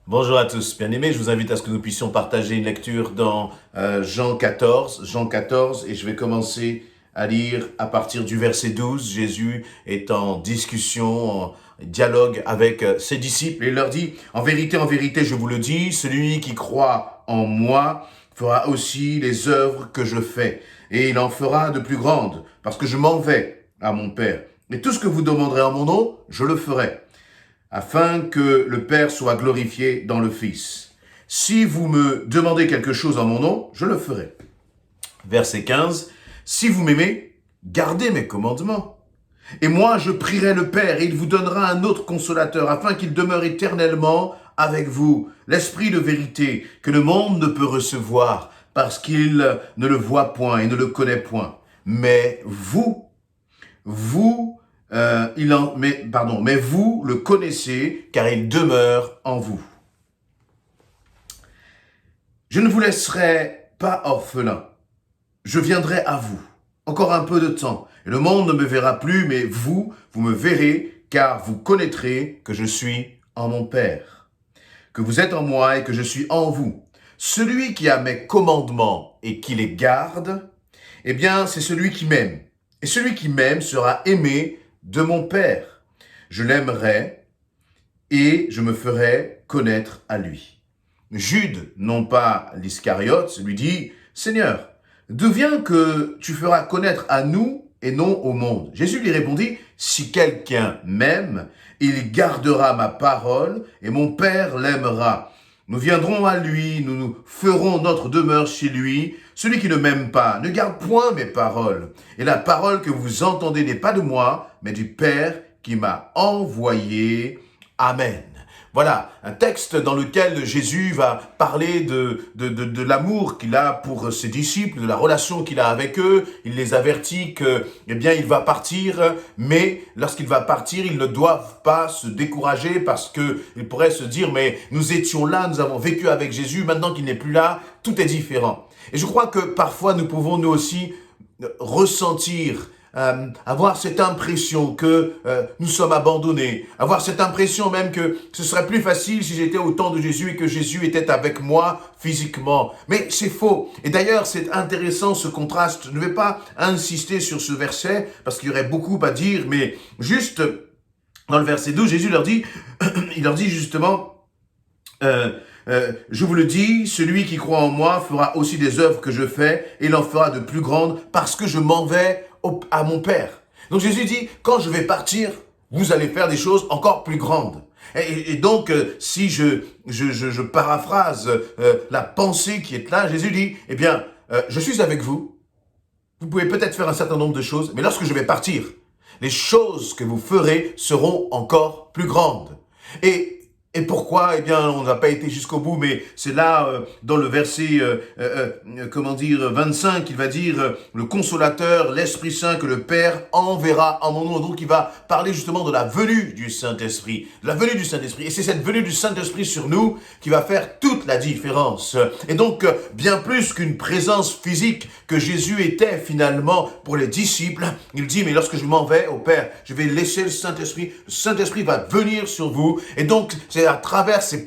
Bonjour à tous, bien-aimés, je vous invite à ce que nous puissions partager une lecture dans Jean 14, et je vais commencer à lire à partir du verset 12. Jésus est en discussion, en dialogue avec ses disciples, et il leur dit, en vérité, je vous le dis, celui qui croit en moi fera aussi les œuvres que je fais, et il en fera de plus grandes, parce que je m'en vais à mon Père. Et tout ce que vous demanderez en mon nom, je le ferai, afin que le Père soit glorifié dans le Fils. Si vous me demandez quelque chose en mon nom, je le ferai. Verset 15, si vous m'aimez, gardez mes commandements. Et moi, je prierai le Père, et il vous donnera un autre consolateur, afin qu'il demeure éternellement avec vous, l'Esprit de vérité, que le monde ne peut recevoir, parce qu'il ne le voit point et ne le connaît point. Mais mais vous le connaissez, car il demeure en vous. Je ne vous laisserai pas orphelin. Je viendrai à vous. Encore un peu de temps. Et le monde ne me verra plus, mais vous me verrez, car vous connaîtrez que je suis en mon Père, que vous êtes en moi et que je suis en vous. Celui qui a mes commandements et qui les garde, eh bien, c'est celui qui m'aime. Et celui qui m'aime sera aimé de mon Père. Je l'aimerai et je me ferai connaître à lui. Jude, non pas l'Iscariote, lui dit, Seigneur, d'où vient que tu feras connaître à nous et non au monde? Jésus lui répondit, si quelqu'un m'aime, il gardera ma parole et mon Père l'aimera. Nous viendrons à lui, nous ferons notre demeure chez lui. Celui qui ne m'aime pas ne garde point mes paroles. Et la parole que vous entendez n'est pas de moi, mais du Père qui m'a envoyé. Amen. Voilà, un texte dans lequel Jésus va parler de l'amour qu'il a pour ses disciples, de la relation qu'il a avec eux. Il les avertit que, eh bien, il va partir, mais lorsqu'il va partir, ils ne doivent pas se décourager parce qu'ils pourraient se dire, mais nous étions là, nous avons vécu avec Jésus, maintenant qu'il n'est plus là, tout est différent. Et je crois que parfois nous pouvons nous aussi ressentir avoir cette impression que nous sommes abandonnés, avoir cette impression même que ce serait plus facile si j'étais au temps de Jésus et que Jésus était avec moi physiquement. Mais c'est faux. Et d'ailleurs, c'est intéressant ce contraste. Je ne vais pas insister sur ce verset parce qu'il y aurait beaucoup à dire, mais juste dans le verset 12, Jésus leur dit, il leur dit justement, je vous le dis, celui qui croit en moi fera aussi des œuvres que je fais et il en fera de plus grandes parce que je m'en vais à mon Père. Donc Jésus dit, quand je vais partir, vous allez faire des choses encore plus grandes. Et donc, si je paraphrase la pensée qui est là, Jésus dit, eh bien, je suis avec vous. Vous pouvez peut-être faire un certain nombre de choses, mais lorsque je vais partir, les choses que vous ferez seront encore plus grandes. Et pourquoi? Eh bien, on n'a pas été jusqu'au bout, mais c'est là, dans le verset, 25, il va dire, le consolateur, l'Esprit Saint que le Père enverra en mon nom. Donc, il va parler justement de la venue du Saint-Esprit. La venue du Saint-Esprit. Et c'est cette venue du Saint-Esprit sur nous qui va faire toute la différence. Et donc, bien plus qu'une présence physique que Jésus était finalement pour les disciples, il dit, mais lorsque je m'en vais au Père, je vais laisser le Saint-Esprit va venir sur vous. Et donc, c'est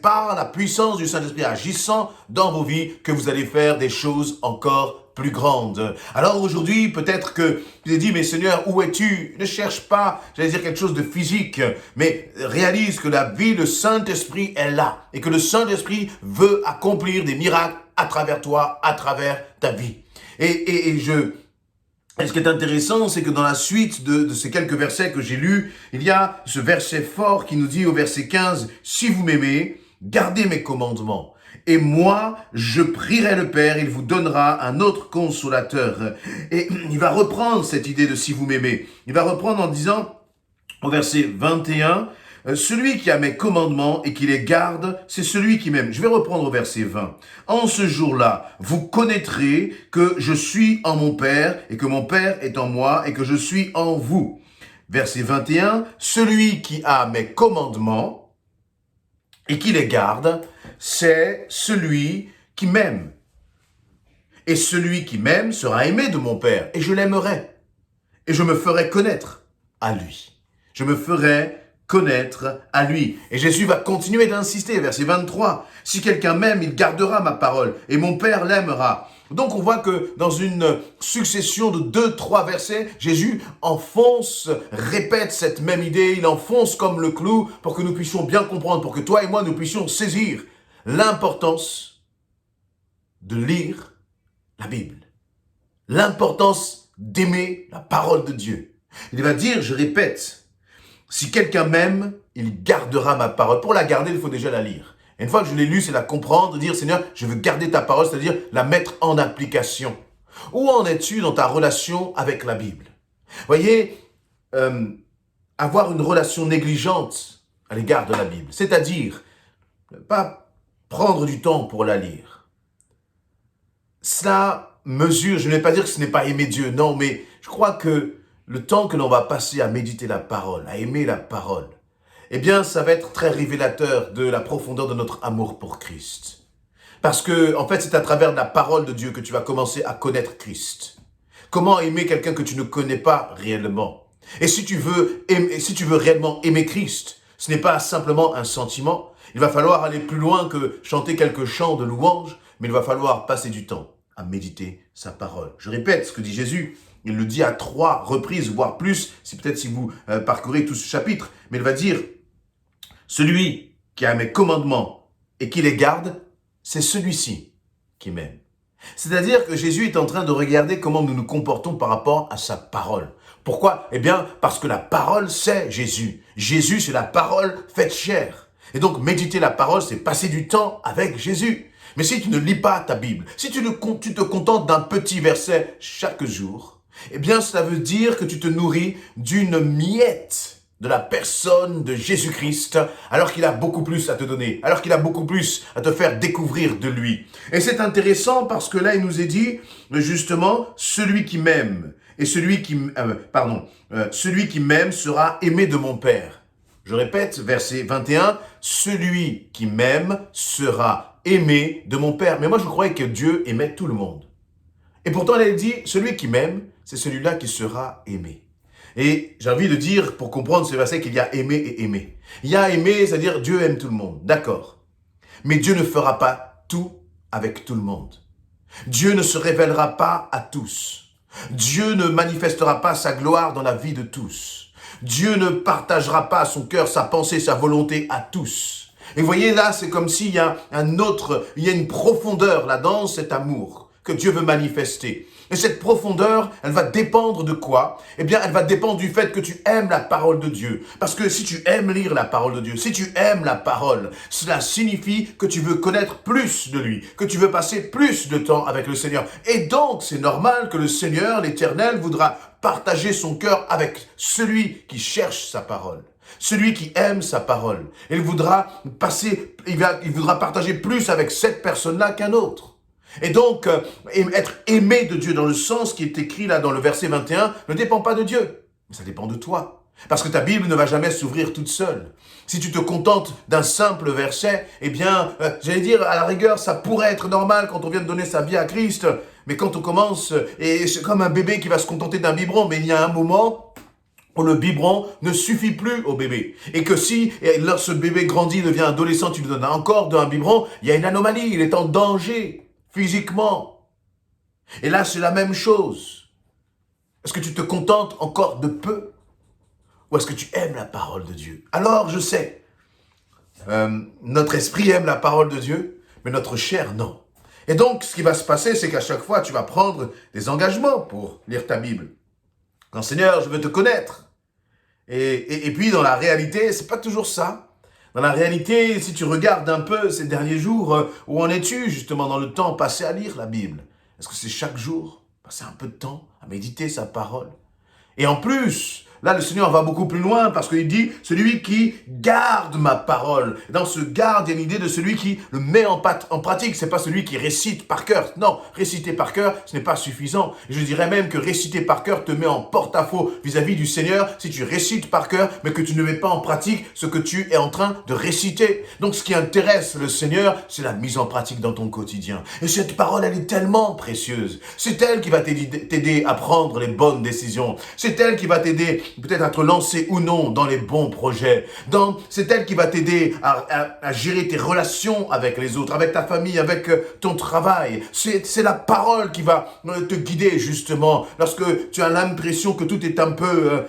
par la puissance du Saint-Esprit agissant dans vos vies que vous allez faire des choses encore plus grandes. Alors aujourd'hui, peut-être que tu te dis, mais Seigneur, où es-tu? Ne cherche pas, j'allais dire quelque chose de physique, mais réalise que la vie, le Saint-Esprit est là et que le Saint-Esprit veut accomplir des miracles à travers toi, à travers ta vie. Et ce qui est intéressant, c'est que dans la suite de ces quelques versets que j'ai lus, il y a ce verset fort qui nous dit au verset 15, « Si vous m'aimez, gardez mes commandements. Et moi, je prierai le Père, il vous donnera un autre consolateur. » Et il va reprendre cette idée de « si vous m'aimez ». Il va reprendre en disant, au verset 21, celui qui a mes commandements et qui les garde, c'est celui qui m'aime. Je vais reprendre au verset 20. En ce jour-là, vous connaîtrez que je suis en mon Père et que mon Père est en moi et que je suis en vous. Verset 21, celui qui a mes commandements et qui les garde, c'est celui qui m'aime. Et celui qui m'aime sera aimé de mon Père et je l'aimerai. Et je me ferai connaître à lui. Je me ferai connaître à lui. Et Jésus va continuer d'insister, verset 23. Si quelqu'un m'aime, il gardera ma parole, et mon Père l'aimera. Donc on voit que dans une succession de 2-3 versets, Jésus répète cette même idée, il enfonce comme le clou pour que nous puissions bien comprendre, pour que toi et moi nous puissions saisir l'importance de lire la Bible, l'importance d'aimer la parole de Dieu. Il va dire, je répète, si quelqu'un m'aime, il gardera ma parole. Pour la garder, il faut déjà la lire. Et une fois que je l'ai lue, c'est la comprendre, dire, Seigneur, je veux garder ta parole, c'est-à-dire la mettre en application. Où en es-tu dans ta relation avec la Bible? Voyez, avoir une relation négligente à l'égard de la Bible, c'est-à-dire ne pas prendre du temps pour la lire. Cela mesure, je ne vais pas dire que ce n'est pas aimer Dieu, non, mais je crois que le temps que l'on va passer à méditer la parole, à aimer la parole, eh bien, ça va être très révélateur de la profondeur de notre amour pour Christ. Parce que, en fait, c'est à travers la parole de Dieu que tu vas commencer à connaître Christ. Comment aimer quelqu'un que tu ne connais pas réellement? Et si tu veux réellement aimer Christ, ce n'est pas simplement un sentiment. Il va falloir aller plus loin que chanter quelques chants de louange, mais il va falloir passer du temps à méditer sa parole. Je répète ce que dit Jésus. Il le dit à 3 reprises, voire plus, peut-être si vous parcourez tout ce chapitre. Mais il va dire, celui qui a mes commandements et qui les garde, c'est celui-ci qui m'aime. C'est-à-dire que Jésus est en train de regarder comment nous nous comportons par rapport à sa parole. Pourquoi? Eh bien, parce que la parole, c'est Jésus. Jésus, c'est la parole faite chair. Et donc, méditer la parole, c'est passer du temps avec Jésus. Mais si tu ne lis pas ta Bible, si tu te contentes d'un petit verset chaque jour, eh bien, cela veut dire que tu te nourris d'une miette de la personne de Jésus-Christ, alors qu'il a beaucoup plus à te donner, alors qu'il a beaucoup plus à te faire découvrir de lui. Et c'est intéressant parce que là, il nous est dit, justement, celui qui m'aime, et celui qui m'aime sera aimé de mon Père. Je répète, verset 21, celui qui m'aime sera aimé de mon Père. Mais moi, je croyais que Dieu aimait tout le monde. Et pourtant, elle dit, celui qui m'aime, c'est celui-là qui sera aimé. Et j'ai envie de dire, pour comprendre ce verset, qu'il y a aimé et aimé. Il y a aimé, c'est-à-dire Dieu aime tout le monde, d'accord. Mais Dieu ne fera pas tout avec tout le monde. Dieu ne se révélera pas à tous. Dieu ne manifestera pas sa gloire dans la vie de tous. Dieu ne partagera pas son cœur, sa pensée, sa volonté à tous. Et vous voyez là, c'est comme s'il y a il y a une profondeur là dans cet amour que Dieu veut manifester. Et cette profondeur, elle va dépendre de quoi? Eh bien, elle va dépendre du fait que tu aimes la parole de Dieu. Parce que si tu aimes lire la parole de Dieu, si tu aimes la parole, cela signifie que tu veux connaître plus de lui, que tu veux passer plus de temps avec le Seigneur. Et donc, c'est normal que le Seigneur, l'Éternel, voudra partager son cœur avec celui qui cherche sa parole. Celui qui aime sa parole. Il voudra partager plus avec cette personne-là qu'un autre. Et donc, être aimé de Dieu dans le sens qui est écrit là dans le verset 21 ne dépend pas de Dieu, mais ça dépend de toi. Parce que ta Bible ne va jamais s'ouvrir toute seule. Si tu te contentes d'un simple verset, eh bien, j'allais dire, à la rigueur, ça pourrait être normal quand on vient de donner sa vie à Christ. Mais quand on commence, et c'est comme un bébé qui va se contenter d'un biberon, mais il y a un moment où le biberon ne suffit plus au bébé. Et que si, lorsque ce bébé grandit, devient adolescent, tu lui donnes encore un biberon, il y a une anomalie, il est en danger. Physiquement. Et là, c'est la même chose. Est-ce que tu te contentes encore de peu? Ou est-ce que tu aimes la parole de Dieu? Alors, je sais, notre esprit aime la parole de Dieu, mais notre chair, non. Et donc, ce qui va se passer, c'est qu'à chaque fois, tu vas prendre des engagements pour lire ta Bible. Quand Seigneur, je veux te connaître. Et puis, dans la réalité, c'est pas toujours ça. Dans la réalité, si tu regardes un peu ces derniers jours, où en es-tu justement dans le temps passé à lire la Bible? Est-ce que c'est chaque jour, passer un peu de temps à méditer sa parole? Et en plus, là le Seigneur va beaucoup plus loin parce qu'il dit, celui qui garde ma parole. Et dans ce garde, il y a l'idée de celui qui le met en pratique. C'est pas celui qui récite par cœur. Non, réciter par cœur, ce n'est pas suffisant. Et je dirais même que réciter par cœur te met en porte-à-faux vis-à-vis du Seigneur si tu récites par cœur, mais que tu ne mets pas en pratique ce que tu es en train de réciter. Donc ce qui intéresse le Seigneur, c'est la mise en pratique dans ton quotidien. Et cette parole, elle est tellement précieuse. C'est elle qui va t'aider à prendre les bonnes décisions. C'est elle qui va t'aider peut-être à te lancer ou non dans les bons projets. C'est elle qui va t'aider à gérer tes relations avec les autres, avec ta famille, avec ton travail. C'est la parole qui va te guider justement. Lorsque tu as l'impression que tout est un peu,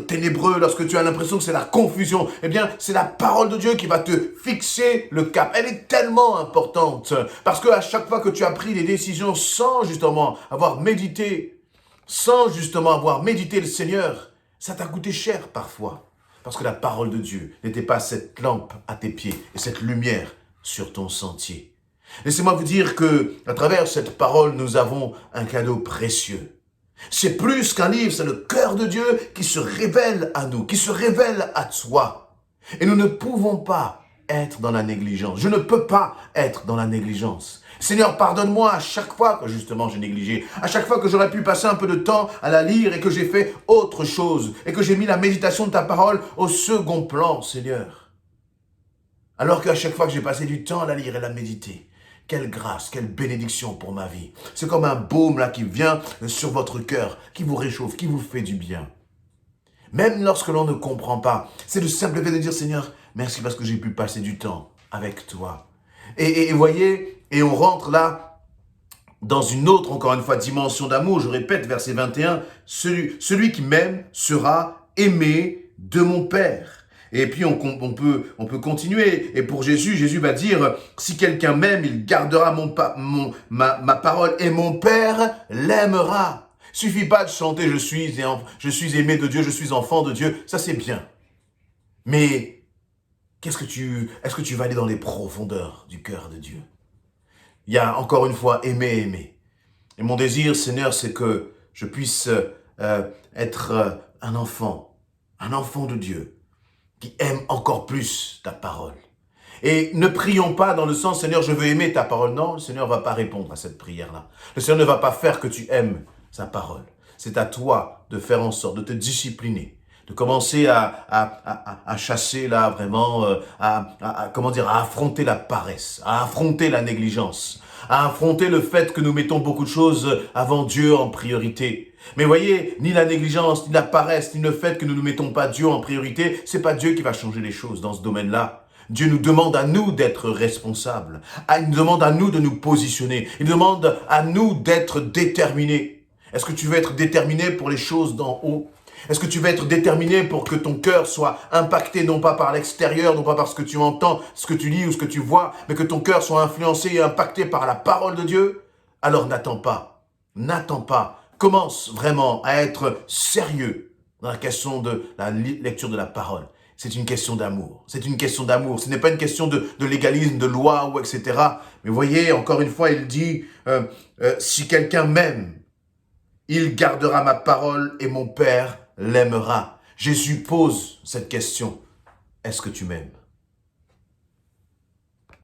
ténébreux, lorsque tu as l'impression que c'est la confusion, eh bien, c'est la parole de Dieu qui va te fixer le cap. Elle est tellement importante parce que à chaque fois que tu as pris des décisions sans justement avoir médité le Seigneur, ça t'a coûté cher parfois. Parce que la parole de Dieu n'était pas cette lampe à tes pieds et cette lumière sur ton sentier. Laissez-moi vous dire que, à travers cette parole, nous avons un cadeau précieux. C'est plus qu'un livre, c'est le cœur de Dieu qui se révèle à nous, qui se révèle à toi. Et nous ne pouvons pas être dans la négligence. Je ne peux pas être dans la négligence. Seigneur, pardonne-moi à chaque fois que justement j'ai négligé, à chaque fois que j'aurais pu passer un peu de temps à la lire et que j'ai fait autre chose et que j'ai mis la méditation de ta parole au second plan, Seigneur. Alors qu'à chaque fois que j'ai passé du temps à la lire et la méditer, quelle grâce, quelle bénédiction pour ma vie. C'est comme un baume là qui vient sur votre cœur, qui vous réchauffe, qui vous fait du bien. Même lorsque l'on ne comprend pas, c'est le simple fait de dire Seigneur, merci parce que j'ai pu passer du temps avec toi. Et voyez, et on rentre là dans une autre, encore une fois, dimension d'amour. Je répète, verset 21, celui qui m'aime sera aimé de mon Père. Et puis on peut continuer. Et pour Jésus va dire, si quelqu'un m'aime, il gardera ma parole et mon Père l'aimera. Suffit pas de chanter, je suis aimé de Dieu, je suis enfant de Dieu. Ça c'est bien. Mais est-ce que tu vas aller dans les profondeurs du cœur de Dieu? Il y a encore une fois aimer. Et mon désir, Seigneur, c'est que je puisse être un enfant de Dieu, qui aime encore plus ta parole. Et ne prions pas dans le sens, Seigneur, je veux aimer ta parole. Non, le Seigneur ne va pas répondre à cette prière-là. Le Seigneur ne va pas faire que tu aimes sa parole. C'est à toi de faire en sorte de te discipliner, de commencer à chasser là vraiment, à affronter la paresse, à affronter la négligence, à affronter le fait que nous mettons beaucoup de choses avant Dieu en priorité. Mais voyez, ni la négligence, ni la paresse, ni le fait que nous ne mettons pas Dieu en priorité, c'est pas Dieu qui va changer les choses dans ce domaine-là. Dieu nous demande à nous d'être responsables. Il nous demande à nous de nous positionner. Il demande à nous d'être déterminés. Est-ce que tu veux être déterminé pour les choses d'en haut? Est-ce que tu veux être déterminé pour que ton cœur soit impacté non pas par l'extérieur, non pas par ce que tu entends, ce que tu lis ou ce que tu vois, mais que ton cœur soit influencé et impacté par la parole de Dieu? Alors n'attends pas. Commence vraiment à être sérieux dans la question de la lecture de la parole. C'est une question d'amour. C'est une question d'amour. Ce n'est pas une question de légalisme, de loi ou etc. Mais voyez, encore une fois, il dit, si quelqu'un m'aime, il gardera ma parole et mon Père l'aimera. Jésus pose cette question. Est-ce que tu m'aimes?